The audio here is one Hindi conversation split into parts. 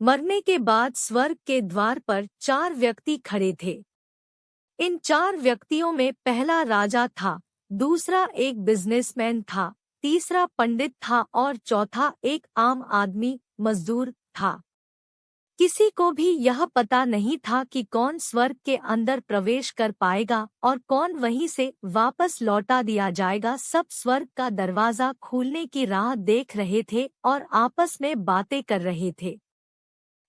मरने के बाद स्वर्ग के द्वार पर 4 व्यक्ति खड़े थे। इन 4 व्यक्तियों में पहला राजा था, दूसरा एक बिजनेसमैन था, तीसरा पंडित था और चौथा एक आम आदमी मजदूर था। किसी को भी यह पता नहीं था कि कौन स्वर्ग के अंदर प्रवेश कर पाएगा और कौन वहीं से वापस लौटा दिया जाएगा। सब स्वर्ग का दरवाजा खुलने की राह देख रहे थे और आपस में बातें कर रहे थे।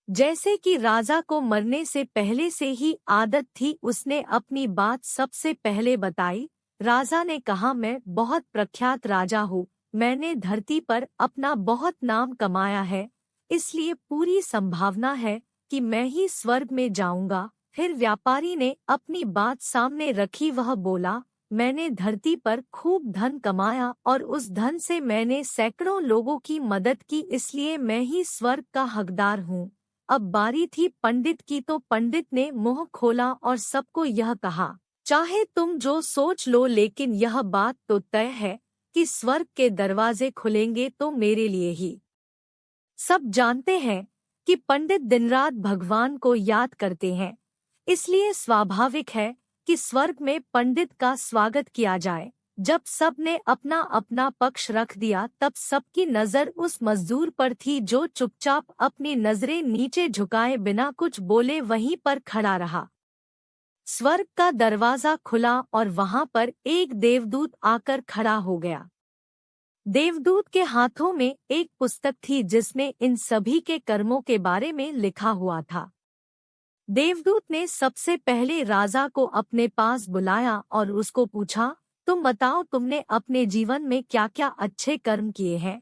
जैसे कि राजा को मरने से पहले से ही आदत थी, उसने अपनी बात सबसे पहले बताई। राजा ने कहा, मैं बहुत प्रख्यात राजा हूँ, मैंने धरती पर अपना बहुत नाम कमाया है, इसलिए पूरी संभावना है कि मैं ही स्वर्ग में जाऊंगा। फिर व्यापारी ने अपनी बात सामने रखी, वह बोला, मैंने धरती पर खूब धन कमाया और उस धन से मैंने सैकड़ों लोगों की मदद की, इसलिए मैं ही स्वर्ग का हकदार हूँ। अब बारी थी पंडित की, तो पंडित ने मुंह खोला और सबको यह कहा, चाहे तुम जो सोच लो, लेकिन यह बात तो तय है कि स्वर्ग के दरवाजे खुलेंगे तो मेरे लिए ही। सब जानते हैं कि पंडित दिन रात भगवान को याद करते हैं, इसलिए स्वाभाविक है कि स्वर्ग में पंडित का स्वागत किया जाए। जब सब ने अपना अपना पक्ष रख दिया, तब सबकी नजर उस मजदूर पर थी जो चुपचाप अपनी नजरें नीचे झुकाए बिना कुछ बोले वहीं पर खड़ा रहा। स्वर्ग का दरवाजा खुला और वहां पर एक देवदूत आकर खड़ा हो गया। देवदूत के हाथों में एक पुस्तक थी जिसमें इन सभी के कर्मों के बारे में लिखा हुआ था। देवदूत ने सबसे पहले राजा को अपने पास बुलाया और उसको पूछा, तुम बताओ, तुमने अपने जीवन में क्या क्या अच्छे कर्म किए हैं?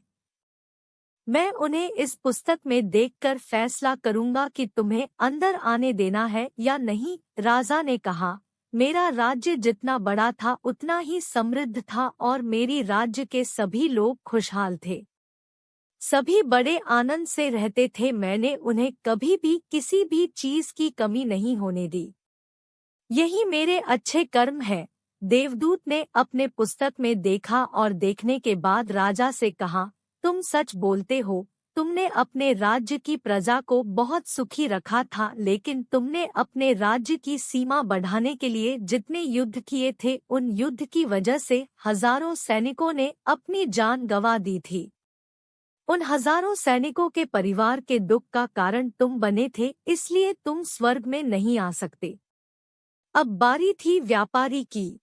मैं उन्हें इस पुस्तक में देखकर फैसला करूंगा कि तुम्हें अंदर आने देना है या नहीं। राजा ने कहा, मेरा राज्य जितना बड़ा था उतना ही समृद्ध था और मेरी राज्य के सभी लोग खुशहाल थे। सभी बड़े आनंद से रहते थे, मैंने उन्हें कभी भी किसी भी चीज की कमी नहीं होने दी। यही मेरे अच्छे कर्म है। देवदूत ने अपने पुस्तक में देखा और देखने के बाद राजा से कहा, तुम सच बोलते हो, तुमने अपने राज्य की प्रजा को बहुत सुखी रखा था, लेकिन तुमने अपने राज्य की सीमा बढ़ाने के लिए जितने युद्ध किए थे, उन युद्ध की वजह से हजारों सैनिकों ने अपनी जान गंवा दी थी। उन हजारों सैनिकों के परिवार के दुख का कारण तुम बने थे, इसलिए तुम स्वर्ग में नहीं आ सकते। अब बारी थी व्यापारी की।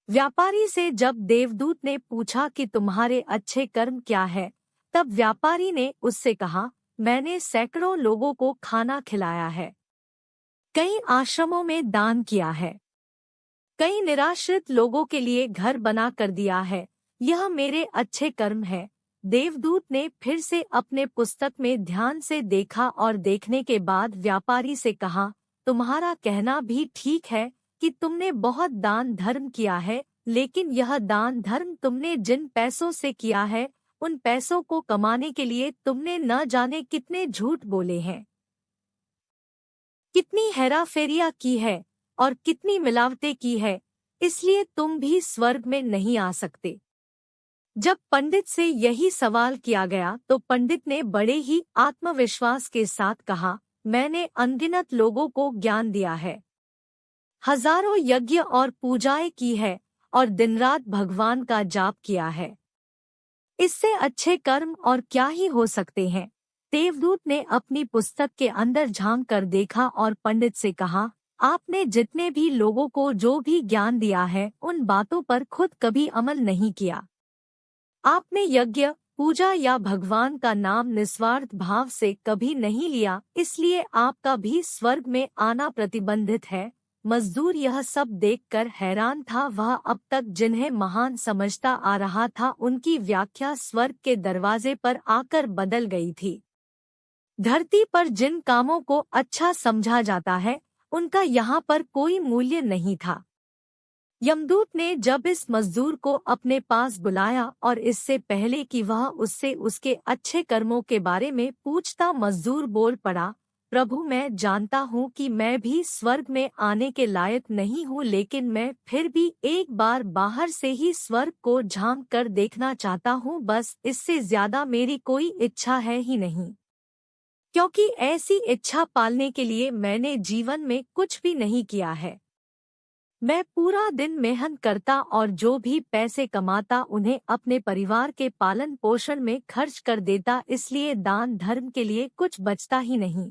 व्यापारी से जब देवदूत ने पूछा कि तुम्हारे अच्छे कर्म क्या है, तब व्यापारी ने उससे कहा, मैंने सैकड़ों लोगों को खाना खिलाया है, कई आश्रमों में दान किया है, कई निराश्रित लोगों के लिए घर बना कर दिया है, यह मेरे अच्छे कर्म है। देवदूत ने फिर से अपने पुस्तक में ध्यान से देखा और देखने के बाद व्यापारी से कहा, तुम्हारा कहना भी ठीक है कि तुमने बहुत दान धर्म किया है, लेकिन यह दान धर्म तुमने जिन पैसों से किया है, उन पैसों को कमाने के लिए तुमने न जाने कितने झूठ बोले हैं, कितनी हेराफेरियां की है और कितनी मिलावटें की है, इसलिए तुम भी स्वर्ग में नहीं आ सकते। जब पंडित से यही सवाल किया गया तो पंडित ने बड़े ही आत्मविश्वास के साथ कहा, मैंने अनगिनत लोगों को ज्ञान दिया है, हजारों यज्ञ और पूजाएं की है और दिन रात भगवान का जाप किया है। इससे अच्छे कर्म और क्या ही हो सकते हैं। देवदूत ने अपनी पुस्तक के अंदर झांक कर देखा और पंडित से कहा, आपने जितने भी लोगों को जो भी ज्ञान दिया है, उन बातों पर खुद कभी अमल नहीं किया। आपने यज्ञ, पूजा या भगवान का नाम निस्वार्थ भाव से कभी नहीं लिया, इसलिए आपका भी स्वर्ग में आना प्रतिबंधित है। मजदूर यह सब देखकर हैरान था। वह अब तक जिन्हें महान समझता आ रहा था, उनकी व्याख्या स्वर्ग के दरवाजे पर आकर बदल गई थी। धरती पर जिन कामों को अच्छा समझा जाता है, उनका यहाँ पर कोई मूल्य नहीं था। यमदूत ने जब इस मजदूर को अपने पास बुलाया और इससे पहले कि वह उससे उसके अच्छे कर्मों के बारे में पूछता, मजदूर बोल पड़ा, प्रभु, मैं जानता हूँ कि मैं भी स्वर्ग में आने के लायक नहीं हूँ, लेकिन मैं फिर भी एक बार बाहर से ही स्वर्ग को झांक कर देखना चाहता हूँ, बस इससे ज्यादा मेरी कोई इच्छा है ही नहीं। क्योंकि ऐसी इच्छा पालने के लिए मैंने जीवन में कुछ भी नहीं किया है। मैं पूरा दिन मेहनत करता और जो भी पैसे कमाता उन्हें अपने परिवार के पालन पोषण में खर्च कर देता, इसलिए दान धर्म के लिए कुछ बचता ही नहीं।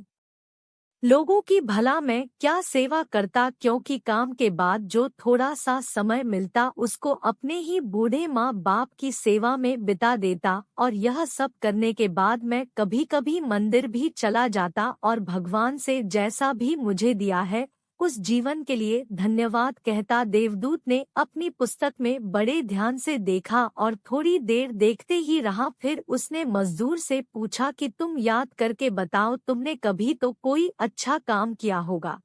लोगों की भला मैं क्या सेवा करता, क्योंकि काम के बाद जो थोड़ा सा समय मिलता उसको अपने ही बूढ़े माँ बाप की सेवा में बिता देता। और यह सब करने के बाद मैं कभी कभी मंदिर भी चला जाता और भगवान से जैसा भी मुझे दिया है उस जीवन के लिए धन्यवाद कहता। देवदूत ने अपनी पुस्तक में बड़े ध्यान से देखा और थोड़ी देर देखते ही रहा। फिर उसने मजदूर से पूछा कि तुम याद करके बताओ, तुमने कभी तो कोई अच्छा काम किया होगा।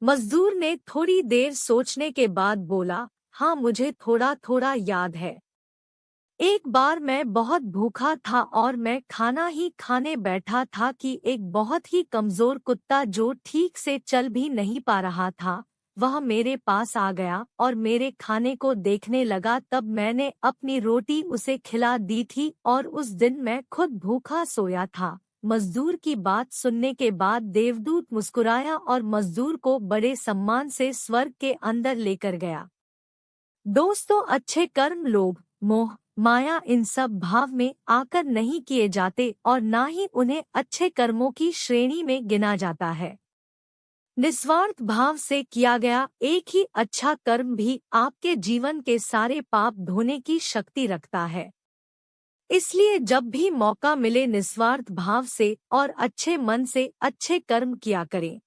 मजदूर ने थोड़ी देर सोचने के बाद बोला, हाँ मुझे थोड़ा थोड़ा याद है। एक बार मैं बहुत भूखा था और मैं खाना ही खाने बैठा था कि एक बहुत ही कमजोर कुत्ता जो ठीक से चल भी नहीं पा रहा था, वह मेरे पास आ गया और मेरे खाने को देखने लगा। तब मैंने अपनी रोटी उसे खिला दी थी और उस दिन मैं खुद भूखा सोया था। मजदूर की बात सुनने के बाद देवदूत मुस्कुराया और मजदूर को बड़े सम्मान से स्वर्ग के अंदर लेकर गया। दोस्तों, अच्छे कर्म लोभ मोह माया इन सब भाव में आकर नहीं किए जाते और ना ही उन्हें अच्छे कर्मों की श्रेणी में गिना जाता है। निस्वार्थ भाव से किया गया एक ही अच्छा कर्म भी आपके जीवन के सारे पाप धोने की शक्ति रखता है। इसलिए जब भी मौका मिले निस्वार्थ भाव से और अच्छे मन से अच्छे कर्म किया करें।